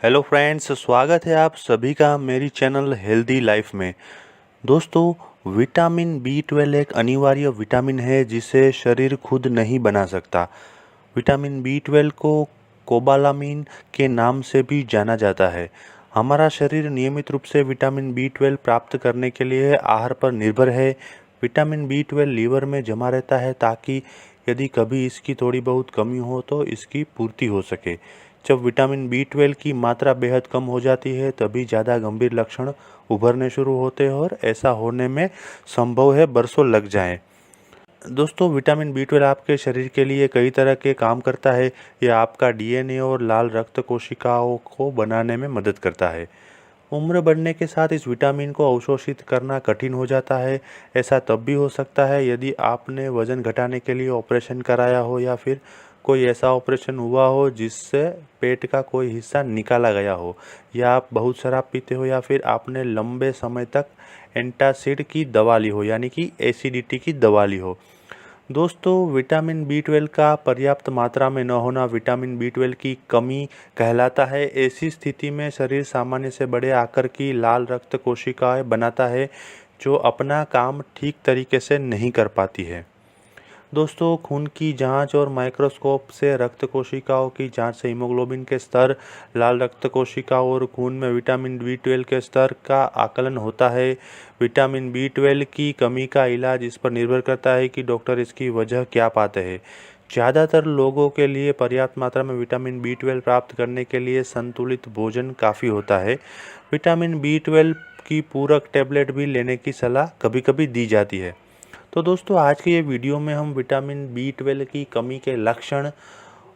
Hello friends, स्वागत है आप सभी का मेरी चैनल हेल्दी लाइफ में। दोस्तों, विटामिन बी 12 एक अनिवार्य विटामिन है जिसे शरीर खुद नहीं बना सकता। विटामिन बी 12 को कोबालामिन के नाम से भी जाना जाता है। हमारा शरीर नियमित रूप से विटामिन बी 12 प्राप्त करने के लिए आहार पर निर्भर है। विटामिन बी 12 लीवर में जमा रहता है ताकि यदि कभी इसकी थोड़ी बहुत कमी हो तो इसकी पूर्ति हो सके। जब विटामिन बी 12 की मात्रा बेहद कम हो जाती है तभी ज़्यादा गंभीर लक्षण उभरने शुरू होते हैं और ऐसा होने में संभव है बरसों लग जाएं। दोस्तों, विटामिन बी 12 आपके शरीर के लिए कई तरह के काम करता है। यह आपका डीएनए और लाल रक्त कोशिकाओं को बनाने में मदद करता है। उम्र बढ़ने के साथ इस विटामिन को अवशोषित करना कठिन हो जाता है। ऐसा तब भी हो सकता है यदि आपने वजन घटाने के लिए ऑपरेशन कराया हो या फिर कोई ऐसा ऑपरेशन हुआ हो जिससे पेट का कोई हिस्सा निकाला गया हो, या आप बहुत शराब पीते हो, या फिर आपने लंबे समय तक एंटासिड की दवा ली हो यानी कि एसिडिटी की दवा ली हो। दोस्तों, विटामिन बी 12 का पर्याप्त मात्रा में न होना विटामिन बी 12 की कमी कहलाता है। ऐसी स्थिति में शरीर सामान्य से बड़े आकार की लाल रक्त कोशिकाएं बनाता है जो अपना काम ठीक तरीके से नहीं कर पाती है। दोस्तों, खून की जांच और माइक्रोस्कोप से रक्त कोशिकाओं की जांच से हीमोग्लोबिन के स्तर, लाल रक्त कोशिकाओं और खून में विटामिन बी 12 के स्तर का आकलन होता है। विटामिन बी 12 की कमी का इलाज इस पर निर्भर करता है कि डॉक्टर इसकी वजह क्या पाते हैं। ज़्यादातर लोगों के लिए पर्याप्त मात्रा में विटामिन बी 12 प्राप्त करने के लिए संतुलित भोजन काफ़ी होता है। विटामिन बी 12 की पूरक टैबलेट भी लेने की सलाह कभी कभी दी जाती है। तो दोस्तों, आज के ये वीडियो में हम विटामिन बी 12 की कमी के लक्षण,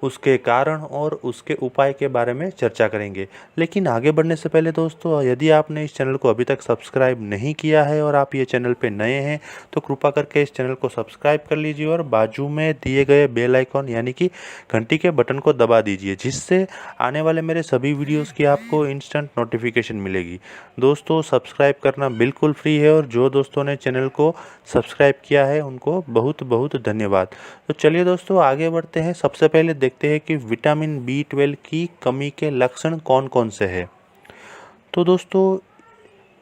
उसके कारण और उसके उपाय के बारे में चर्चा करेंगे। लेकिन आगे बढ़ने से पहले दोस्तों, यदि आपने इस चैनल को अभी तक सब्सक्राइब नहीं किया है और आप ये चैनल पे नए हैं तो कृपा करके इस चैनल को सब्सक्राइब कर लीजिए और बाजू में दिए गए बेल आइकॉन यानी कि घंटी के बटन को दबा दीजिए, जिससे आने वाले मेरे सभी वीडियोज़ की आपको इंस्टेंट नोटिफिकेशन मिलेगी। दोस्तों, सब्सक्राइब करना बिल्कुल फ्री है और जो दोस्तों ने चैनल को सब्सक्राइब किया है उनको बहुत बहुत धन्यवाद। तो चलिए दोस्तों, आगे बढ़ते हैं। सबसे पहले देखते हैं कि विटामिन बी 12 की कमी के लक्षण कौन कौन से हैं। तो दोस्तों,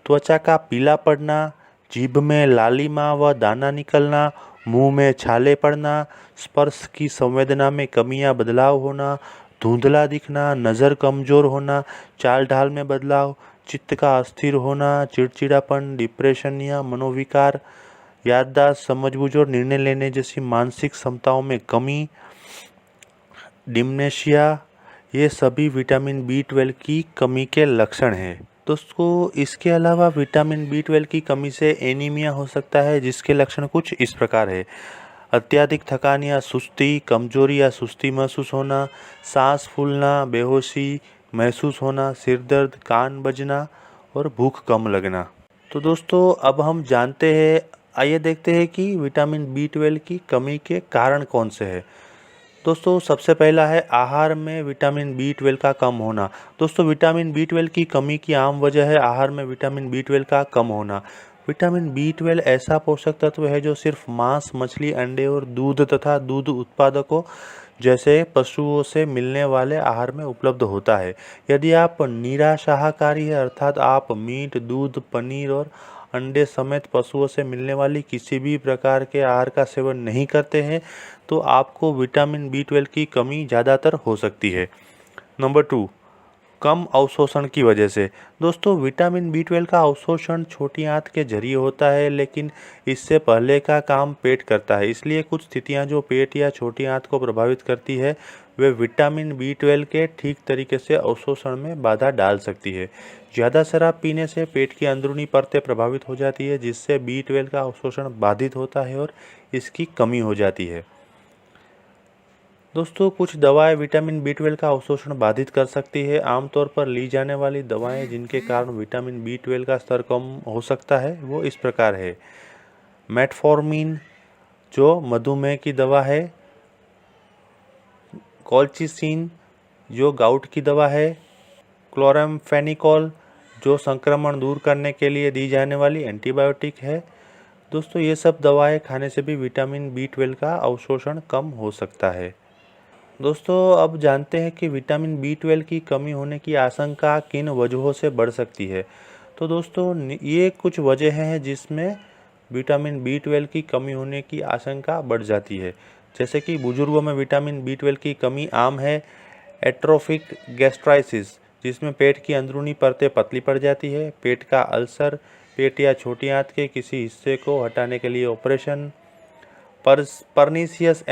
त्वचा का पीला पड़ना, जीभ में लालिमा व दाना निकलना, मुंह में छाले पड़ना, स्पर्श की संवेदना में कमी या बदलाव होना, धुंधला दिखना, नज़र कमज़ोर होना, चाल ढाल में बदलाव, चित्त का अस्थिर होना, चिड़चिड़ापन, डिप्रेशन या मनोविकार, याददाश्त, समझबूझ और निर्णय लेने जैसी मानसिक क्षमताओं में कमी, डिम्नेशिया, ये सभी विटामिन बी 12 की कमी के लक्षण हैं। दोस्तों, इसके अलावा विटामिन बी 12 की कमी से एनीमिया हो सकता है, जिसके लक्षण कुछ इस प्रकार है। अत्यधिक थकान या सुस्ती, कमजोरी या सुस्ती महसूस होना, सांस फूलना, बेहोशी महसूस होना, सिर दर्द, कान बजना और भूख कम लगना। तो दोस्तों, अब हम जानते हैं, आइए देखते हैं कि विटामिन बी 12 की कमी के कारण कौन से हैं। दोस्तों, सबसे पहला है आहार में विटामिन बी 12 का कम होना। दोस्तों, विटामिन बी 12 की कमी की आम वजह है आहार में विटामिन बी 12 का कम होना। विटामिन बी 12 ऐसा पोषक तत्व है जो सिर्फ मांस, मछली, अंडे और दूध तथा दूध उत्पादकों जैसे पशुओं से मिलने वाले आहार में उपलब्ध होता है। यदि आप निराशाहारी है, अर्थात आप मीट, दूध, पनीर और अंडे समेत पशुओं से मिलने वाली किसी भी प्रकार के आहार का सेवन नहीं करते हैं तो आपको विटामिन बी 12 की कमी ज़्यादातर हो सकती है। नंबर 2, कम अवशोषण की वजह से। दोस्तों, विटामिन बी 12 का अवशोषण छोटी आंत के जरिए होता है, लेकिन इससे पहले का काम पेट करता है। इसलिए कुछ स्थितियां जो पेट या छोटी आंत को प्रभावित करती है वे विटामिन बी 12 के ठीक तरीके से अवशोषण में बाधा डाल सकती है। ज़्यादा शराब पीने से पेट की अंदरूनी परतें प्रभावित हो जाती है, जिससे बी 12 का अवशोषण बाधित होता है और इसकी कमी हो जाती है। दोस्तों, कुछ दवाएं विटामिन बी 12 का अवशोषण बाधित कर सकती है। आमतौर पर ली जाने वाली दवाएं जिनके कारण विटामिन बी 12 का स्तर कम हो सकता है वो इस प्रकार है। मेटफॉर्मिन जो मधुमेह की दवा है, कॉल्चिसिन जो गाउट की दवा है, क्लोरामफेनिकोल जो संक्रमण दूर करने के लिए दी जाने वाली एंटीबायोटिक है। दोस्तों, ये सब दवाएं खाने से भी विटामिन बी 12 का अवशोषण कम हो सकता है। दोस्तों अब जानते हैं कि विटामिन बी 12 की कमी होने की आशंका किन वजहों से बढ़ सकती है। तो दोस्तों ये कुछ वजह हैं जिसमें विटामिन बी 12 की कमी होने की आशंका बढ़ जाती है। जैसे कि बुजुर्गों में विटामिन बी 12 की कमी आम है। एट्रोफिक गैस्ट्राइसिस, जिसमें पेट की अंदरूनी परतें पतली पड़ जाती है। पेट का अल्सर, पेट या छोटी आंत के किसी हिस्से को हटाने के लिए ऑपरेशन। पर्नीशियस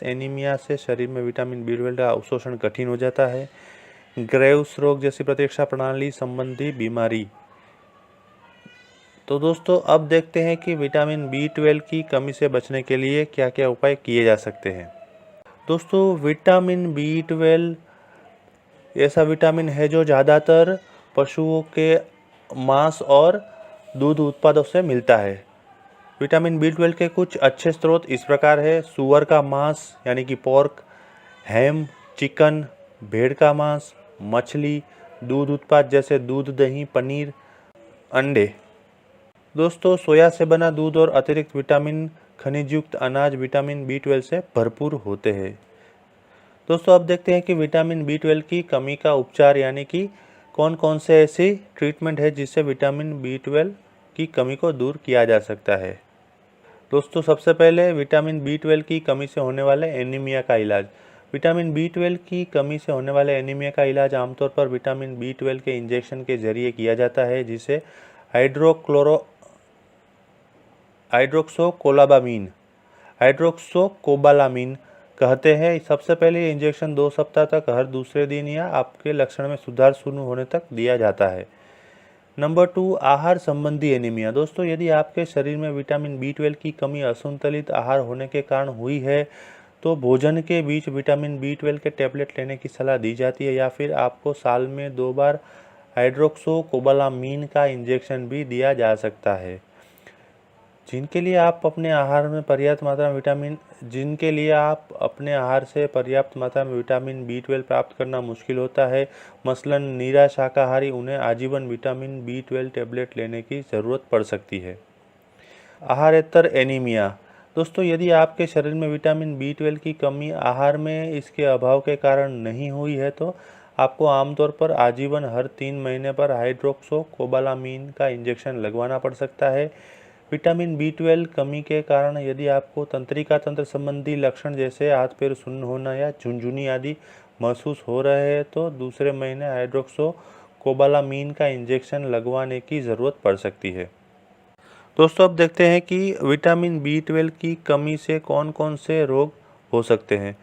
एनीमिया से शरीर में विटामिन बी 12 का अवशोषण कठिन हो जाता है। ग्रेव्स रोग जैसी प्रतिरक्षा प्रणाली संबंधी बीमारी। तो दोस्तों अब देखते हैं कि विटामिन बी 12 की कमी से बचने के लिए क्या क्या उपाय किए जा सकते हैं। दोस्तों विटामिन बी 12 ऐसा विटामिन है जो ज़्यादातर पशुओं के मांस और दूध उत्पादों से मिलता है। विटामिन बी 12 के कुछ अच्छे स्रोत इस प्रकार है। सूअर का मांस यानी कि पोर्क, हैम, चिकन, भेड़ का मांस, मछली, दूध उत्पाद जैसे दूध, दही, पनीर, अंडे। दोस्तों सोया से बना दूध और अतिरिक्त विटामिन खनिज युक्त अनाज विटामिन बी 12 से भरपूर होते हैं। दोस्तों अब देखते हैं कि विटामिन बी 12 की कमी का उपचार यानी कि कौन कौन से ऐसी ट्रीटमेंट है जिससे विटामिन बी 12 की कमी को दूर किया जा सकता है। दोस्तों सबसे पहले विटामिन बी 12 की कमी से होने वाले एनीमिया का इलाज। विटामिन बी 12 की कमी से होने वाले एनीमिया का इलाज आमतौर पर विटामिन बी 12 के इंजेक्शन के जरिए किया जाता है, जिसे हाइड्रोक्सोकोबालामीन कहते हैं। सबसे पहले ये इंजेक्शन 2 सप्ताह तक हर दूसरे दिन या आपके लक्षण में सुधार शुरू होने तक दिया जाता है। नंबर 2, आहार संबंधी एनीमिया। दोस्तों यदि आपके शरीर में विटामिन बी 12 की कमी असंतुलित आहार होने के कारण हुई है तो भोजन के बीच विटामिन बी 12 के टैबलेट लेने की सलाह दी जाती है, या फिर आपको साल में 2 बार हाइड्रोक्सोकोबालामीन का इंजेक्शन भी दिया जा सकता है। जिनके लिए आप अपने आहार से पर्याप्त मात्रा में विटामिन बी 12 प्राप्त करना मुश्किल होता है, मसलन नीरा शाकाहारी, उन्हें आजीवन विटामिन बी 12 टैबलेट लेने की ज़रूरत पड़ सकती है। आहारेतर एनीमिया। दोस्तों यदि आपके शरीर में विटामिन बी 12 की कमी आहार में इसके अभाव के कारण नहीं हुई है तो आपको आमतौर पर आजीवन हर 3 महीने पर हाइड्रोक्सोकोबालामीन का इंजेक्शन लगवाना पड़ सकता है। विटामिन बी 12 कमी के कारण यदि आपको तंत्रिका तंत्र संबंधी लक्षण जैसे हाथ पैर सुन्न होना या झुनझुनी आदि महसूस हो रहे हैं तो दूसरे महीने हाइड्रोक्सोकोबालामीन का इंजेक्शन लगवाने की ज़रूरत पड़ सकती है। दोस्तों अब देखते हैं कि विटामिन बी 12 की कमी से कौन कौन से रोग हो सकते हैं।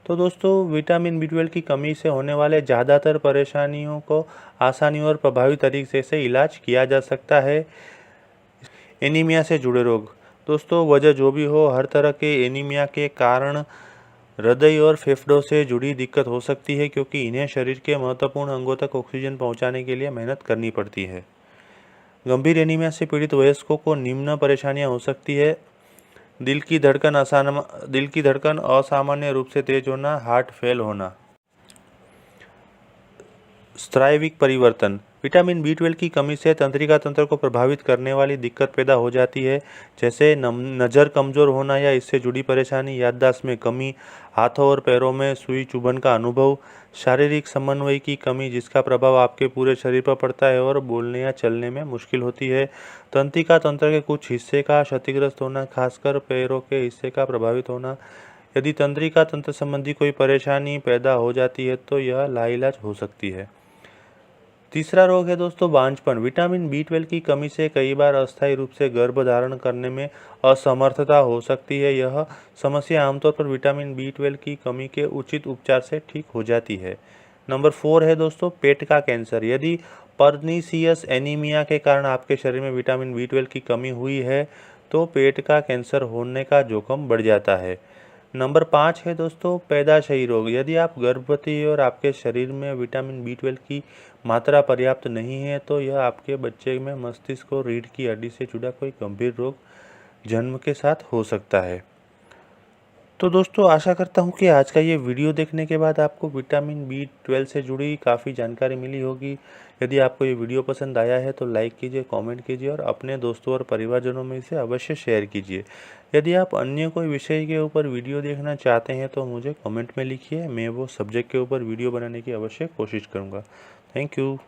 तो दोस्तों विटामिन बी 12 की कमी से होने वाले ज़्यादातर परेशानियों को आसानी और प्रभावी तरीके से इलाज किया जा सकता है। एनीमिया से जुड़े रोग। दोस्तों वजह जो भी हो, हर तरह के एनीमिया के कारण हृदय और फेफड़ों से जुड़ी दिक्कत हो सकती है, क्योंकि इन्हें शरीर के महत्वपूर्ण अंगों तक ऑक्सीजन पहुंचाने के लिए मेहनत करनी पड़ती है। गंभीर एनीमिया से पीड़ित वयस्कों को निम्न परेशानियां हो सकती है। दिल की धड़कन असामान्य रूप से तेज होना, हार्ट फेल होना। स्नायुविक परिवर्तन। विटामिन बी 12 की कमी से तंत्रिका तंत्र को प्रभावित करने वाली दिक्कत पैदा हो जाती है, जैसे नज़र कमज़ोर होना या इससे जुड़ी परेशानी, याददाश्त में कमी, हाथों और पैरों में सुई चुभन का अनुभव, शारीरिक समन्वय की कमी जिसका प्रभाव आपके पूरे शरीर पर पड़ता है और बोलने या चलने में मुश्किल होती है, तंत्रिका तंत्र के कुछ हिस्से का क्षतिग्रस्त होना, खासकर पैरों के हिस्से का प्रभावित होना। यदि तंत्रिका तंत्र संबंधी कोई परेशानी पैदा हो जाती है तो यह लाइलाज हो सकती है। तीसरा रोग है दोस्तों बांझपन। विटामिन बी 12 की कमी से कई बार अस्थायी रूप से गर्भ धारण करने में असमर्थता हो सकती है। यह समस्या आमतौर पर विटामिन बी 12 की कमी के उचित उपचार से ठीक हो जाती है। नंबर 4 है दोस्तों पेट का कैंसर। यदि पर्नीशियस एनीमिया के कारण आपके शरीर में विटामिन बी 12 की कमी हुई है तो पेट का कैंसर होने का जोखिम बढ़ जाता है। नंबर 5 है दोस्तों पैदाशयी रोग। यदि आप गर्भवती हैं और आपके शरीर में विटामिन बी 12 की मात्रा पर्याप्त नहीं है तो यह आपके बच्चे में मस्तिष्क और रीढ़ की हड्डी से जुड़ा कोई गंभीर रोग जन्म के साथ हो सकता है। तो दोस्तों आशा करता हूँ कि आज का ये वीडियो देखने के बाद आपको विटामिन B12 से जुड़ी काफ़ी जानकारी मिली होगी। यदि आपको ये वीडियो पसंद आया है तो लाइक कीजिए, कमेंट कीजिए और अपने दोस्तों और परिवारजनों में इसे अवश्य शेयर कीजिए। यदि आप अन्य कोई विषय के ऊपर वीडियो देखना चाहते हैं तो मुझे कमेंट में लिखिए, मैं वो सब्जेक्ट के ऊपर वीडियो बनाने की अवश्य कोशिश करूँगा। Thank you.